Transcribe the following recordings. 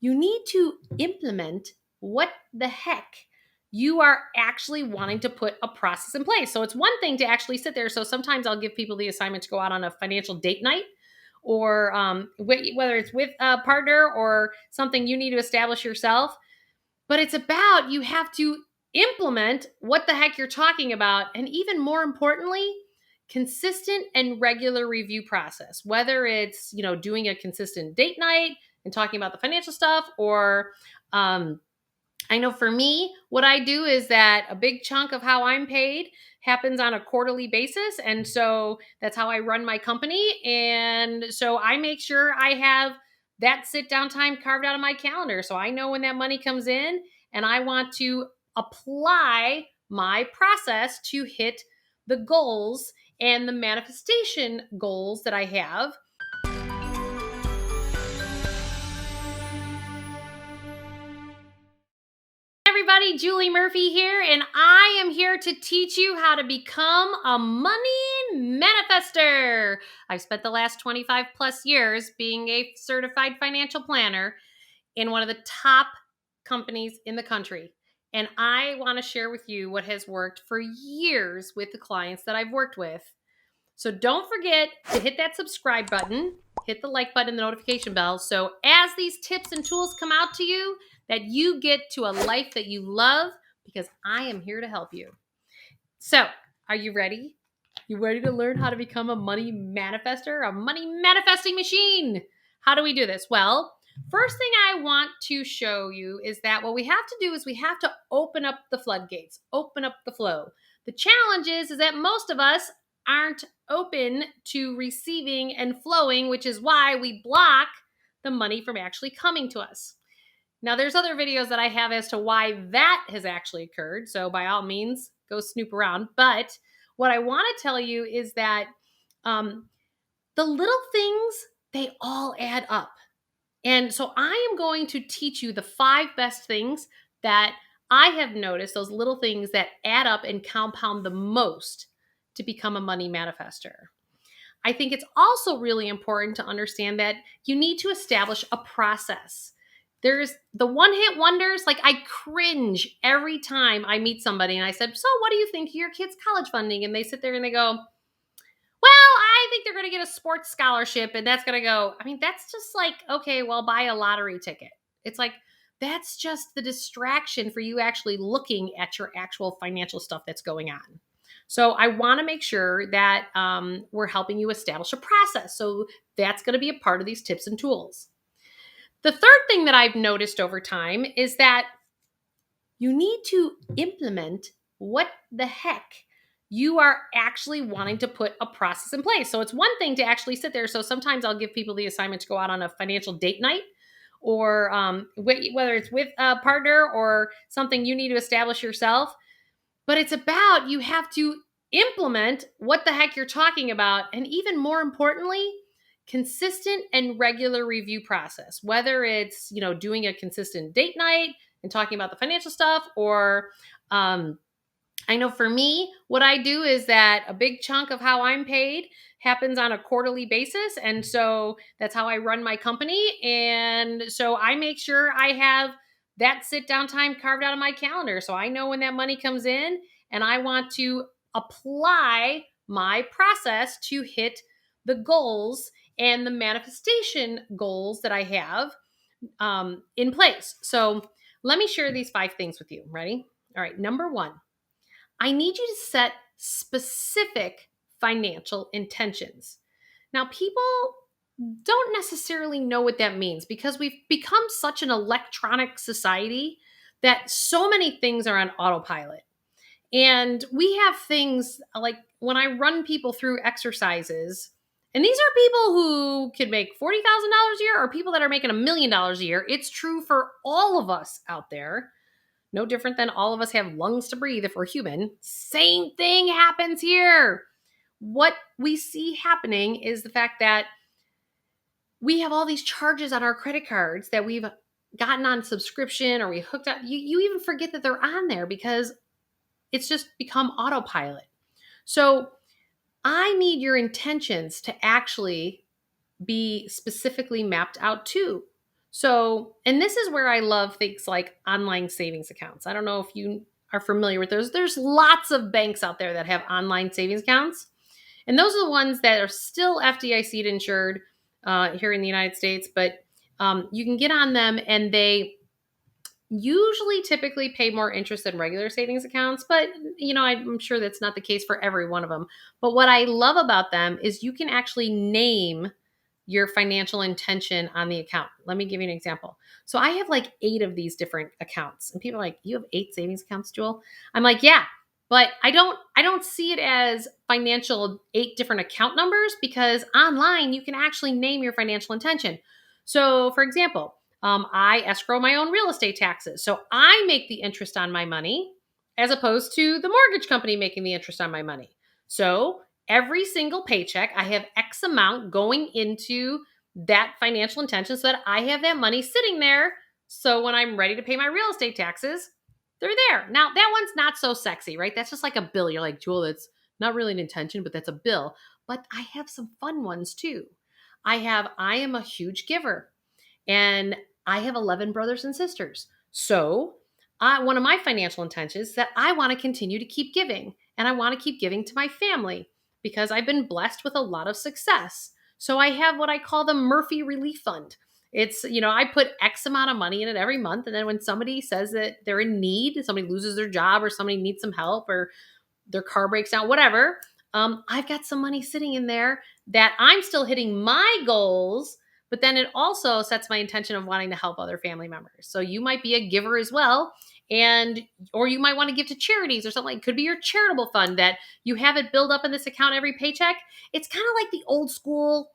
you need to implement what the heck you are actually wanting to put a process in place. So it's one thing to actually sit there. So sometimes I'll give people the assignment to go out on a financial date night, or whether it's with a partner or something you need to establish yourself. But it's about, you have to implement what the heck you're talking about. And even more importantly, consistent and regular review process, whether it's, doing a consistent date night and talking about the financial stuff, or I know for me, what I do is that a big chunk of how I'm paid happens on a quarterly basis. And so that's how I run my company. And so I make sure I have that sit down time carved out of my calendar. So I know when that money comes in, and I want to apply my process to hit the goals and the manifestation goals that I have. Everybody, Julie Murphy here, and I am here to teach you how to become a money manifestor. I've spent the last 25 plus years being a certified financial planner in one of the top companies in the country. And I want to share with you what has worked for years with the clients that I've worked with. So don't forget to hit that subscribe button, hit the like button, the notification bell. So as these tips and tools come out to you, that you get to a life that you love, because I am here to help you. So are you ready? You ready to learn how to become a money manifestor, a money manifesting machine? How do we do this? Well, first thing I want to show you is that what we have to do is we have to open up the floodgates, open up the flow. The challenge is that most of us aren't open to receiving and flowing, which is why we block the money from actually coming to us. Now, there's other videos that I have as to why that has actually occurred. So by all means, go snoop around. But what I want to tell you is that the little things, they all add up. And so I am going to teach you the 5 best things that I have noticed, those little things that add up and compound the most to become a money manifestor. I think it's also really important to understand that you need to establish a process. There's the one-hit wonders. Like, I cringe every time I meet somebody and I said, so what do you think of your kids' college funding? And they sit there and they go, well, I think they're going to get a sports scholarship, and that's going to go. I mean, that's just like, okay, well, buy a lottery ticket. It's like, that's just the distraction for you actually looking at your actual financial stuff that's going on. So I want to make sure that we're helping you establish a process. So that's going to be a part of these tips and tools. The third thing that I've noticed over time is that you need to implement what the heck you are actually wanting to put a process in place. So it's one thing to actually sit there. So sometimes I'll give people the assignment to go out on a financial date night, or whether it's with a partner or something you need to establish yourself. But it's about, you have to implement what the heck you're talking about. And even more importantly, consistent and regular review process, whether it's, doing a consistent date night and talking about the financial stuff, or I know for me, what I do is that a big chunk of how I'm paid happens on a quarterly basis. And so that's how I run my company. And so I make sure I have that sit down time carved out of my calendar. So I know when that money comes in, and I want to apply my process to hit the goals and the manifestation goals that I have in place. So let me share these 5 things with you. Ready? All right. Number 1, I need you to set specific financial intentions. Now, people don't necessarily know what that means, because we've become such an electronic society that so many things are on autopilot. And we have things like, when I run people through exercises, and these are people who could make $40,000 a year, or people that are making $1 million a year. It's true for all of us out there. No different than all of us have lungs to breathe if we're human. Same thing happens here. What we see happening is the fact that we have all these charges on our credit cards that we've gotten on subscription, or we hooked up. You even forget that they're on there because it's just become autopilot. So I need your intentions to actually be specifically mapped out too. So, and this is where I love things like online savings accounts. I don't know if you are familiar with those. There's lots of banks out there that have online savings accounts. And those are the ones that are still FDIC insured here in the United States. But you can get on them and they usually typically pay more interest than regular savings accounts. But, I'm sure that's not the case for every one of them. But what I love about them is you can actually name your financial intention on the account. Let me give you an example. So I have like 8 of these different accounts. And people are like, "You have 8 savings accounts, Jewel?" I'm like, "Yeah." But I don't see it as financial 8 different account numbers because online you can actually name your financial intention. So, for example, I escrow my own real estate taxes. So I make the interest on my money as opposed to the mortgage company making the interest on my money. So every single paycheck, I have X amount going into that financial intention so that I have that money sitting there. So when I'm ready to pay my real estate taxes, they're there. Now, that one's not so sexy, right? That's just like a bill. You're like, "Jewel, that's not really an intention, but that's a bill." But I have some fun ones too. I am a huge giver. And I have 11 brothers and sisters. So, one of my financial intentions is that I want to continue to keep giving and I want to keep giving to my family because I've been blessed with a lot of success. So, I have what I call the Murphy Relief Fund. I put X amount of money in it every month. And then when somebody says that they're in need, somebody loses their job or somebody needs some help or their car breaks down, whatever, I've got some money sitting in there that I'm still hitting my goals, but then it also sets my intention of wanting to help other family members. So you might be a giver as well. Or you might want to give to charities or something. It could be your charitable fund that you have it build up in this account every paycheck. It's kind of like the old school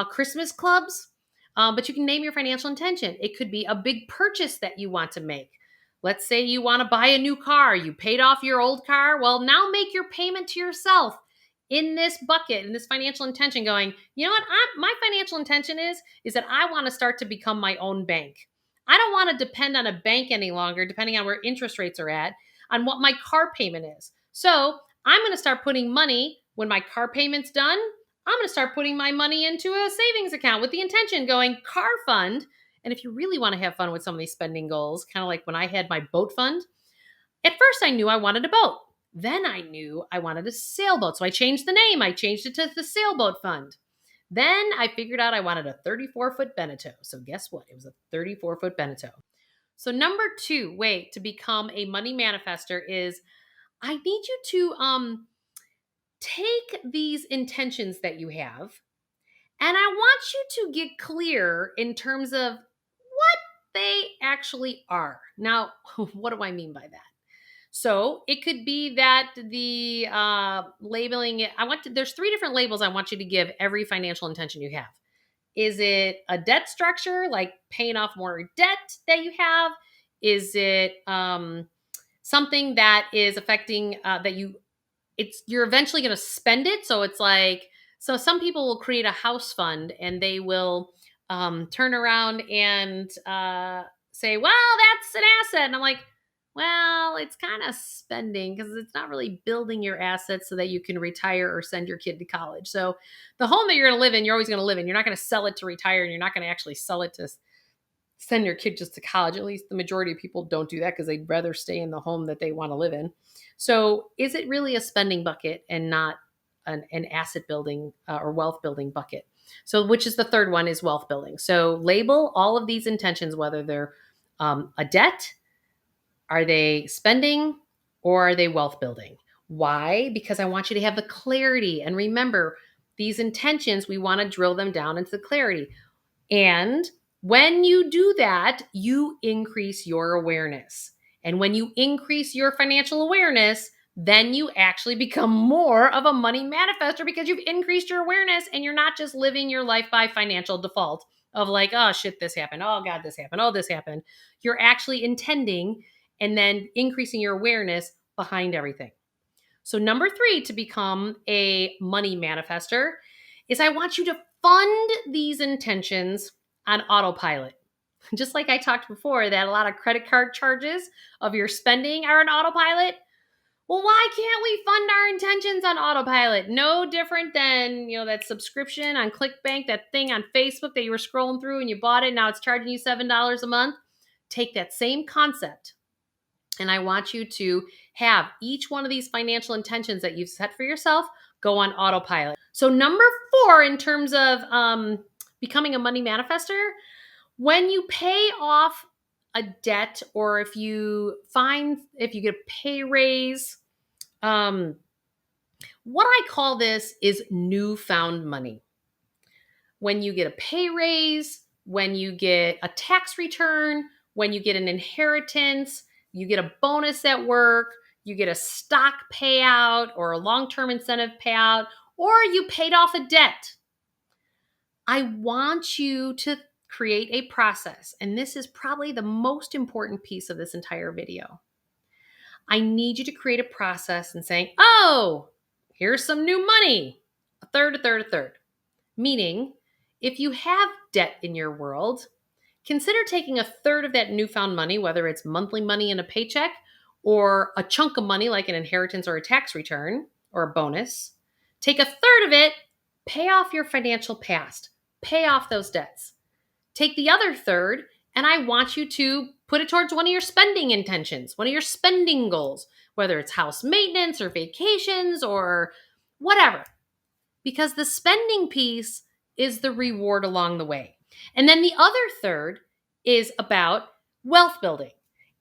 Christmas clubs, but you can name your financial intention. It could be a big purchase that you want to make. Let's say you want to buy a new car. You paid off your old car. Well, now make your payment to yourself in this bucket, in this financial intention, going, "You know what? My financial intention is that I want to start to become my own bank. I don't want to depend on a bank any longer, depending on where interest rates are at, on what my car payment is. So I'm going to start putting money when my car payment's done. I'm going to start putting my money into a savings account with the intention going car fund." And if you really want to have fun with some of these spending goals, kind of like when I had my boat fund, at first I knew I wanted a boat. Then I knew I wanted a sailboat. So I changed the name. I changed it to the sailboat fund. Then I figured out I wanted a 34-foot Beneteau. So guess what? It was a 34-foot Beneteau. So number 2 way to become a money manifestor is I need you to take these intentions that you have and I want you to get clear in terms of what they actually are. Now, what do I mean by that? So it could be that the labeling it. There's 3 different labels I want you to give every financial intention you have. Is it a debt structure, like paying off more debt that you have? Is it something that is affecting you're eventually going to spend it? So it's like, so some people will create a house fund and they will turn around and say, "Well, that's an asset." And I'm like, "Well, it's kind of spending because it's not really building your assets so that you can retire or send your kid to college." So the home that you're going to live in, you're always going to live in. You're not going to sell it to retire, and you're not going to actually sell it to send your kid just to college. At least the majority of people don't do that because they'd rather stay in the home that they want to live in. So is it really a spending bucket and not an asset building or wealth building bucket? So which is the third one is wealth building. So label all of these intentions, whether they're a debt, are they spending, or are they wealth building? Why? Because I want you to have the clarity. And remember, these intentions, we want to drill them down into the clarity. And when you do that, you increase your awareness. And when you increase your financial awareness, then you actually become more of a money manifestor because you've increased your awareness and you're not just living your life by financial default of like, "Oh shit, this happened. Oh God, this happened. Oh, this happened." You're actually intending and then increasing your awareness behind everything. So number 3 to become a money manifestor is I want you to fund these intentions on autopilot. Just like I talked before that a lot of credit card charges of your spending are on autopilot. Well, why can't we fund our intentions on autopilot? No different than, that subscription on ClickBank, that thing on Facebook that you were scrolling through and you bought it. Now it's charging you $7 a month. Take that same concept, and I want you to have each one of these financial intentions that you've set for yourself go on autopilot. So number 4, in terms of becoming a money manifestor, when you pay off a debt, or if you get a pay raise, what I call this is newfound money. When you get a pay raise, when you get a tax return, when you get an inheritance, you get a bonus at work, you get a stock payout or a long-term incentive payout, or you paid off a debt. I want you to create a process, and this is probably the most important piece of this entire video. I need you to create a process and saying, oh, here's some new money, a third, a third, a third. Meaning, if you have debt in your world, consider taking a third of that newfound money, whether it's monthly money in a paycheck or a chunk of money like an inheritance or a tax return or a bonus. Take a third of it, pay off your financial past, pay off those debts. Take the other third, and I want you to put it towards one of your spending intentions, one of your spending goals, whether it's house maintenance or vacations or whatever. Because the spending piece is the reward along the way. And then the other third is about wealth building.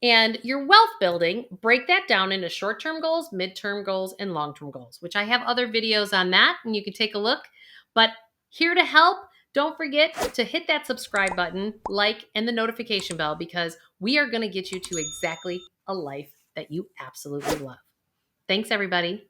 And your wealth building, break that down into short-term goals, midterm goals, and long-term goals, which I have other videos on that, and you can take a look. But here to help, don't forget to hit that subscribe button, like, and the notification bell, because we are going to get you to exactly a life that you absolutely love. Thanks, everybody.